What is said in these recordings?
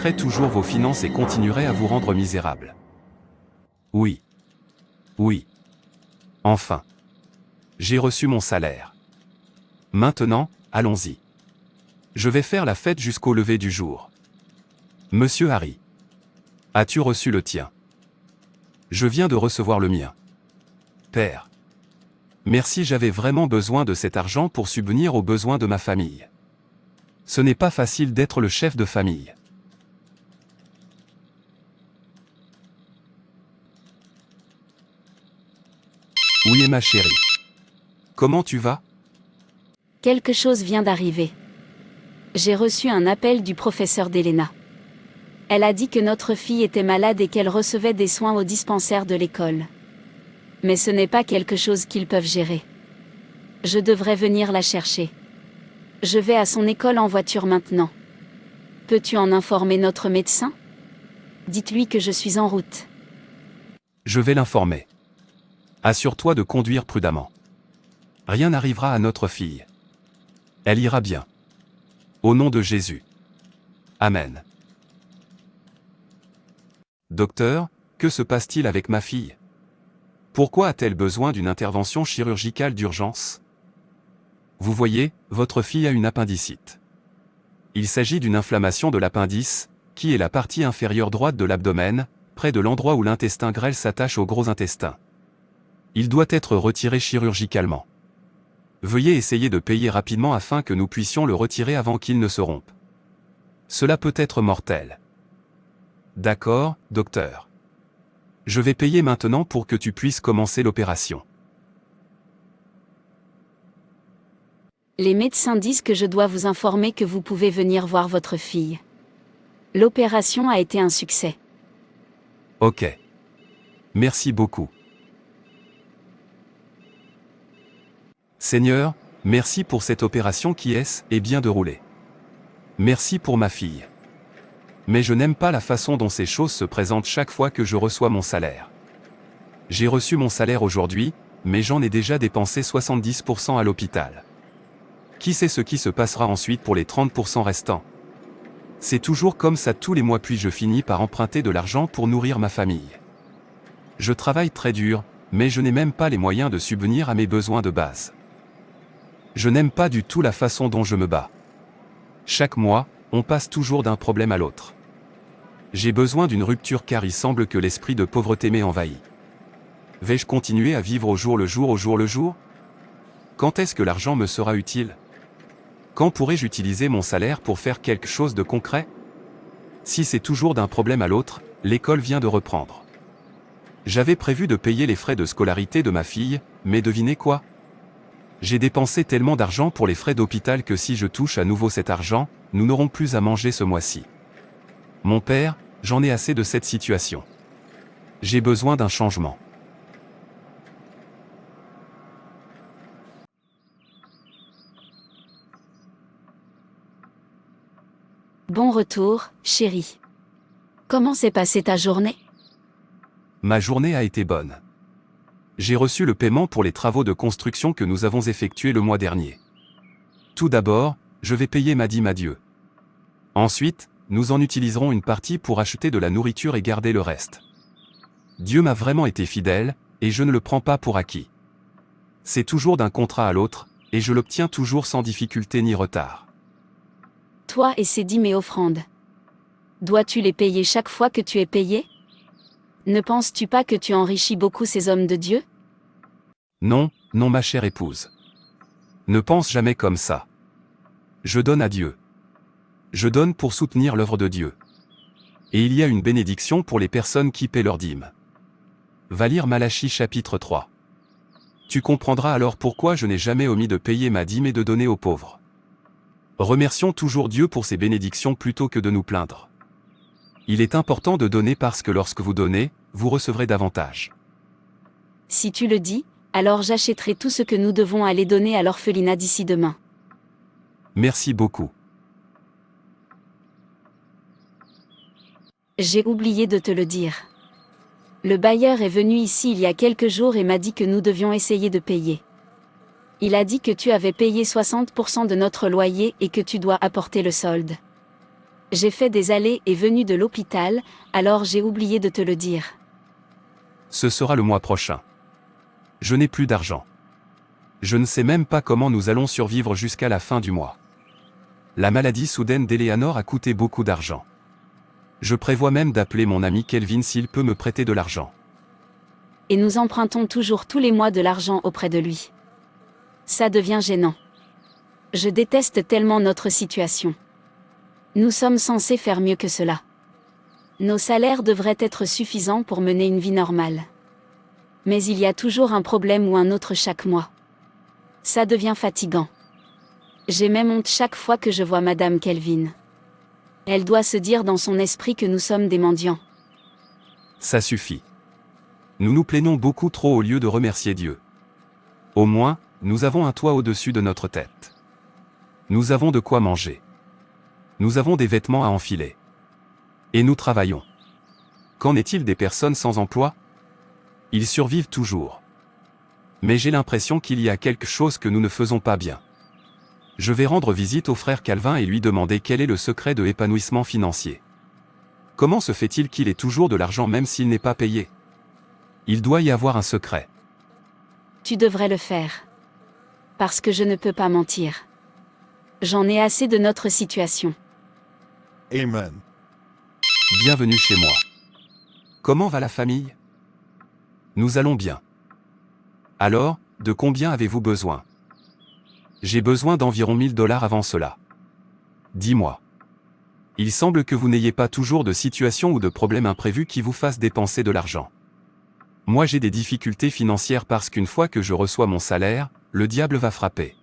limiterait toujours vos finances et continuerait à vous rendre misérable. Oui. Oui. Enfin. J'ai reçu mon salaire. Maintenant, allons-y. Je vais faire la fête jusqu'au lever du jour. Monsieur Harry. As-tu reçu le tien? Je viens de recevoir le mien. Père. Merci, j'avais vraiment besoin de cet argent pour subvenir aux besoins de ma famille. Ce n'est pas facile d'être le chef de famille. Oui, ma chérie. Comment tu vas? Quelque chose vient d'arriver. J'ai reçu un appel du professeur d'Elena. Elle a dit que notre fille était malade et qu'elle recevait des soins au dispensaire de l'école. Mais ce n'est pas quelque chose qu'ils peuvent gérer. Je devrais venir la chercher. Je vais à son école en voiture maintenant. Peux-tu en informer notre médecin? Dites-lui que je suis en route. Je vais l'informer. Assure-toi de conduire prudemment. Rien n'arrivera à notre fille. Elle ira bien. Au nom de Jésus. Amen. Docteur, que se passe-t-il avec ma fille? Pourquoi a-t-elle besoin d'une intervention chirurgicale d'urgence? Vous voyez, votre fille a une appendicite. Il s'agit d'une inflammation de l'appendice, qui est la partie inférieure droite de l'abdomen, près de l'endroit où l'intestin grêle s'attache au gros intestin. Il doit être retiré chirurgicalement. Veuillez essayer de payer rapidement afin que nous puissions le retirer avant qu'il ne se rompe. Cela peut être mortel. D'accord, docteur. Je vais payer maintenant pour que tu puisses commencer l'opération. Les médecins disent que je dois vous informer que vous pouvez venir voir votre fille. L'opération a été un succès. Ok. Merci beaucoup. Seigneur, merci pour cette opération qui est bien déroulée. Merci pour ma fille. Mais je n'aime pas la façon dont ces choses se présentent chaque fois que je reçois mon salaire. J'ai reçu mon salaire aujourd'hui, mais j'en ai déjà dépensé 70% à l'hôpital. Qui sait ce qui se passera ensuite pour les 30% restants? C'est toujours comme ça tous les mois, puis je finis par emprunter de l'argent pour nourrir ma famille. Je travaille très dur, mais je n'ai même pas les moyens de subvenir à mes besoins de base. Je n'aime pas du tout la façon dont je me bats. Chaque mois, on passe toujours d'un problème à l'autre. J'ai besoin d'une rupture car il semble que l'esprit de pauvreté m'ait envahi. Vais-je continuer à vivre au jour le jour, au jour le jour? Quand est-ce que l'argent me sera utile? Quand pourrai-je utiliser mon salaire pour faire quelque chose de concret? Si c'est toujours d'un problème à l'autre, l'école vient de reprendre. J'avais prévu de payer les frais de scolarité de ma fille, mais devinez quoi? J'ai dépensé tellement d'argent pour les frais d'hôpital que si je touche à nouveau cet argent, nous n'aurons plus à manger ce mois-ci. Mon père, j'en ai assez de cette situation. J'ai besoin d'un changement. Bon retour, chérie. Comment s'est passée ta journée? Ma journée a été bonne. J'ai reçu le paiement pour les travaux de construction que nous avons effectués le mois dernier. Tout d'abord, je vais payer ma dîme à Dieu. Ensuite, nous en utiliserons une partie pour acheter de la nourriture et garder le reste. Dieu m'a vraiment été fidèle, et je ne le prends pas pour acquis. C'est toujours d'un contrat à l'autre, et je l'obtiens toujours sans difficulté ni retard. Toi et ces dîmes et offrandes. Dois-tu les payer chaque fois que tu es payé? Ne penses-tu pas que tu enrichis beaucoup ces hommes de Dieu? Non, non ma chère épouse. Ne pense jamais comme ça. Je donne à Dieu. Je donne pour soutenir l'œuvre de Dieu. Et il y a une bénédiction pour les personnes qui paient leurs dîmes. Va lire Malachie chapitre 3. Tu comprendras alors pourquoi je n'ai jamais omis de payer ma dîme et de donner aux pauvres. Remercions toujours Dieu pour ses bénédictions plutôt que de nous plaindre. Il est important de donner parce que lorsque vous donnez, vous recevrez davantage. Si tu le dis, alors j'achèterai tout ce que nous devons aller donner à l'orphelinat d'ici demain. Merci beaucoup. J'ai oublié de te le dire. Le bailleur est venu ici il y a quelques jours et m'a dit que nous devions essayer de payer. Il a dit que tu avais payé 60% de notre loyer et que tu dois apporter le solde. J'ai fait des allées et venues de l'hôpital, alors j'ai oublié de te le dire. Ce sera le mois prochain. Je n'ai plus d'argent. Je ne sais même pas comment nous allons survivre jusqu'à la fin du mois. La maladie soudaine d'Eleanor a coûté beaucoup d'argent. Je prévois même d'appeler mon ami Kelvin s'il peut me prêter de l'argent. Et nous empruntons toujours tous les mois de l'argent auprès de lui. Ça devient gênant. Je déteste tellement notre situation. Nous sommes censés faire mieux que cela. Nos salaires devraient être suffisants pour mener une vie normale. Mais il y a toujours un problème ou un autre chaque mois. Ça devient fatigant. J'ai même honte chaque fois que je vois Madame Kelvin. Elle doit se dire dans son esprit que nous sommes des mendiants. Ça suffit. Nous nous plaignons beaucoup trop au lieu de remercier Dieu. Au moins, nous avons un toit au-dessus de notre tête. Nous avons de quoi manger. Nous avons des vêtements à enfiler. Et nous travaillons. Qu'en est-il des personnes sans emploi? Ils survivent toujours. Mais j'ai l'impression qu'il y a quelque chose que nous ne faisons pas bien. Je vais rendre visite au frère Calvin et lui demander quel est le secret de l'épanouissement financier. Comment se fait-il qu'il ait toujours de l'argent même s'il n'est pas payé? Il doit y avoir un secret. Tu devrais le faire. Parce que je ne peux pas mentir. J'en ai assez de notre situation. Amen. Bienvenue chez moi. Comment va la famille? Nous allons bien. Alors, de combien avez-vous besoin? J'ai besoin d'environ 1000 $ avant cela. Dis-moi. Il semble que vous n'ayez pas toujours de situation ou de problème imprévu qui vous fasse dépenser de l'argent. Moi j'ai des difficultés financières parce qu'une fois que je reçois mon salaire, le diable va frapper.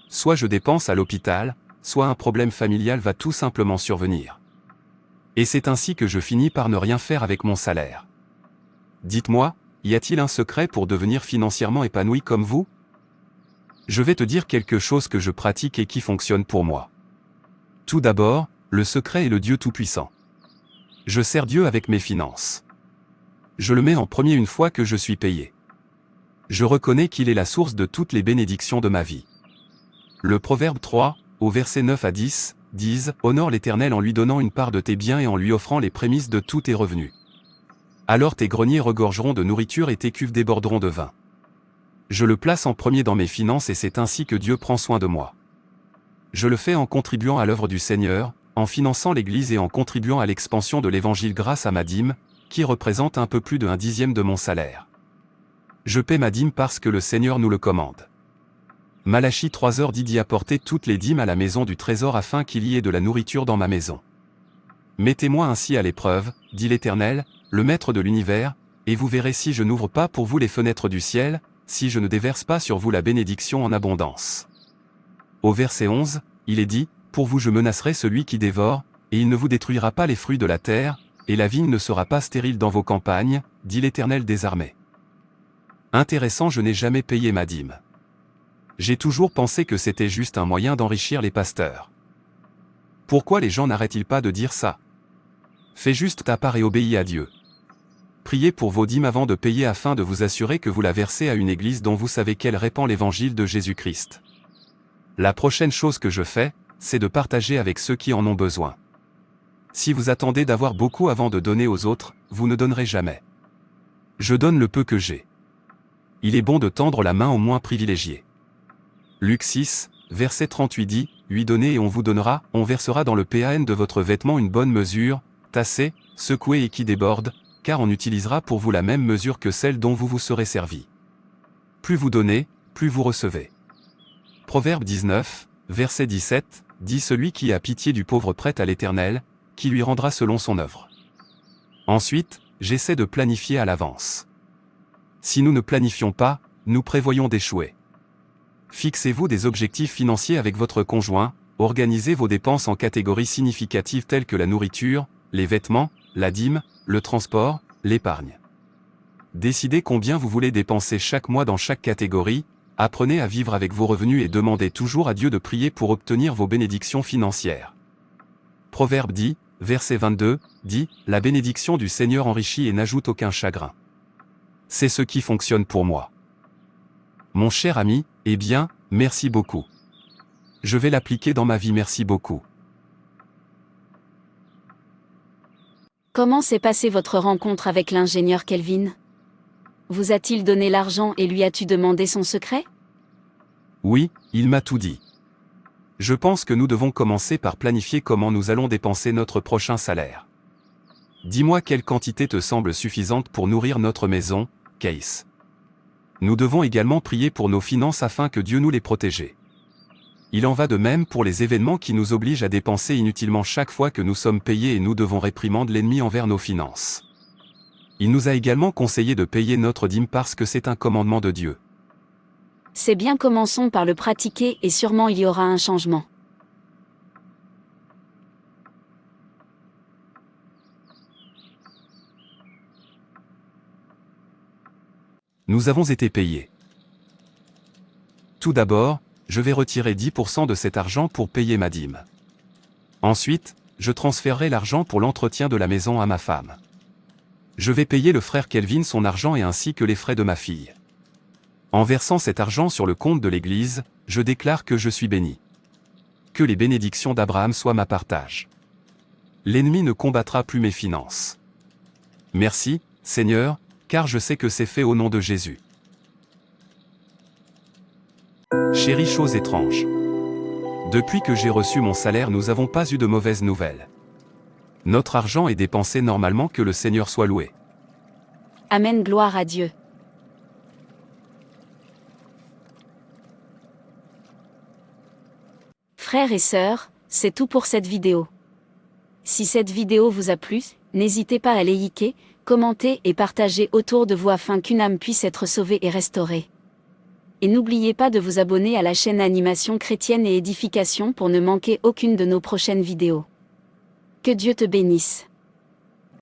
Soit je dépense à l'hôpital, soit un problème familial va tout simplement survenir. Et c'est ainsi que je finis par ne rien faire avec mon salaire. Dites-moi, y a-t-il un secret pour devenir financièrement épanoui comme vous? Je vais te dire quelque chose que je pratique et qui fonctionne pour moi. Tout d'abord, le secret est le Dieu Tout-Puissant. Je sers Dieu avec mes finances. Je le mets en premier une fois que je suis payé. Je reconnais qu'il est la source de toutes les bénédictions de ma vie. Le Proverbe 3, au verset 9 à 10, disent « Honore l'Éternel en lui donnant une part de tes biens et en lui offrant les prémices de tous tes revenus. Alors tes greniers regorgeront de nourriture et tes cuves déborderont de vin. » Je le place en premier dans mes finances et c'est ainsi que Dieu prend soin de moi. Je le fais en contribuant à l'œuvre du Seigneur, en finançant l'Église et en contribuant à l'expansion de l'Évangile grâce à ma dîme, qui représente un peu plus de 1/10 de mon salaire. Je paie ma dîme parce que le Seigneur nous le commande. Malachie 3h dit d'y apporter toutes les dîmes à la maison du trésor afin qu'il y ait de la nourriture dans ma maison. Mettez-moi ainsi à l'épreuve, dit l'Éternel, le Maître de l'univers, et vous verrez si je n'ouvre pas pour vous les fenêtres du ciel, si je ne déverse pas sur vous la bénédiction en abondance. Au verset 11, il est dit, pour vous je menacerai celui qui dévore, et il ne vous détruira pas les fruits de la terre, et la vigne ne sera pas stérile dans vos campagnes, dit l'Éternel des armées. Intéressant, je n'ai jamais payé ma dîme. J'ai toujours pensé que c'était juste un moyen d'enrichir les pasteurs. Pourquoi les gens n'arrêtent-ils pas de dire ça? Fais juste ta part et obéis à Dieu. Priez pour vos dîmes avant de payer afin de vous assurer que vous la versez à une église dont vous savez qu'elle répand l'évangile de Jésus-Christ. La prochaine chose que je fais, c'est de partager avec ceux qui en ont besoin. Si vous attendez d'avoir beaucoup avant de donner aux autres, vous ne donnerez jamais. Je donne le peu que j'ai. Il est bon de tendre la main aux moins privilégiés. Luc 6, verset 38 dit, « Lui donnez et on vous donnera, on versera dans le PAN de votre vêtement une bonne mesure, tassée, secouée et qui déborde, car on utilisera pour vous la même mesure que celle dont vous vous serez servi. Plus vous donnez, plus vous recevez. » Proverbe 19, verset 17, dit « Celui qui a pitié du pauvre prête à l'Éternel, qui lui rendra selon son œuvre. » Ensuite, j'essaie de planifier à l'avance. Si nous ne planifions pas, nous prévoyons d'échouer. Fixez-vous des objectifs financiers avec votre conjoint, organisez vos dépenses en catégories significatives telles que la nourriture, les vêtements, la dîme, le transport, l'épargne. Décidez combien vous voulez dépenser chaque mois dans chaque catégorie, apprenez à vivre avec vos revenus et demandez toujours à Dieu de prier pour obtenir vos bénédictions financières. Proverbe dit, verset 22, dit, « La bénédiction du Seigneur enrichit et n'ajoute aucun chagrin. » C'est ce qui fonctionne pour moi. Mon cher ami, eh bien, merci beaucoup. Je vais l'appliquer dans ma vie, merci beaucoup. Comment s'est passée votre rencontre avec l'ingénieur Kelvin? Vous a-t-il donné l'argent et lui as-tu demandé son secret? Oui, il m'a tout dit. Je pense que nous devons commencer par planifier comment nous allons dépenser notre prochain salaire. Dis-moi quelle quantité te semble suffisante pour nourrir notre maison, Case. Nous devons également prier pour nos finances afin que Dieu nous les protège. Il en va de même pour les événements qui nous obligent à dépenser inutilement chaque fois que nous sommes payés et nous devons réprimander l'ennemi envers nos finances. Il nous a également conseillé de payer notre dîme parce que c'est un commandement de Dieu. C'est bien, commençons par le pratiquer et sûrement il y aura un changement. Nous avons été payés. Tout d'abord, je vais retirer 10% de cet argent pour payer ma dîme. Ensuite, je transférerai l'argent pour l'entretien de la maison à ma femme. Je vais payer le frère Kelvin son argent et ainsi que les frais de ma fille. En versant cet argent sur le compte de l'Église, je déclare que je suis béni. Que les bénédictions d'Abraham soient ma partage. L'ennemi ne combattra plus mes finances. Merci, Seigneur, car je sais que c'est fait au nom de Jésus. Chérie, chose étrange. Depuis que j'ai reçu mon salaire, nous n'avons pas eu de mauvaises nouvelles. Notre argent est dépensé normalement, que le Seigneur soit loué. Amen, gloire à Dieu. Frères et sœurs, c'est tout pour cette vidéo. Si cette vidéo vous a plu, n'hésitez pas à liker, commenter et partager autour de vous afin qu'une âme puisse être sauvée et restaurée. Et n'oubliez pas de vous abonner à la chaîne Animation Chrétienne et Édification pour ne manquer aucune de nos prochaines vidéos. Que Dieu te bénisse.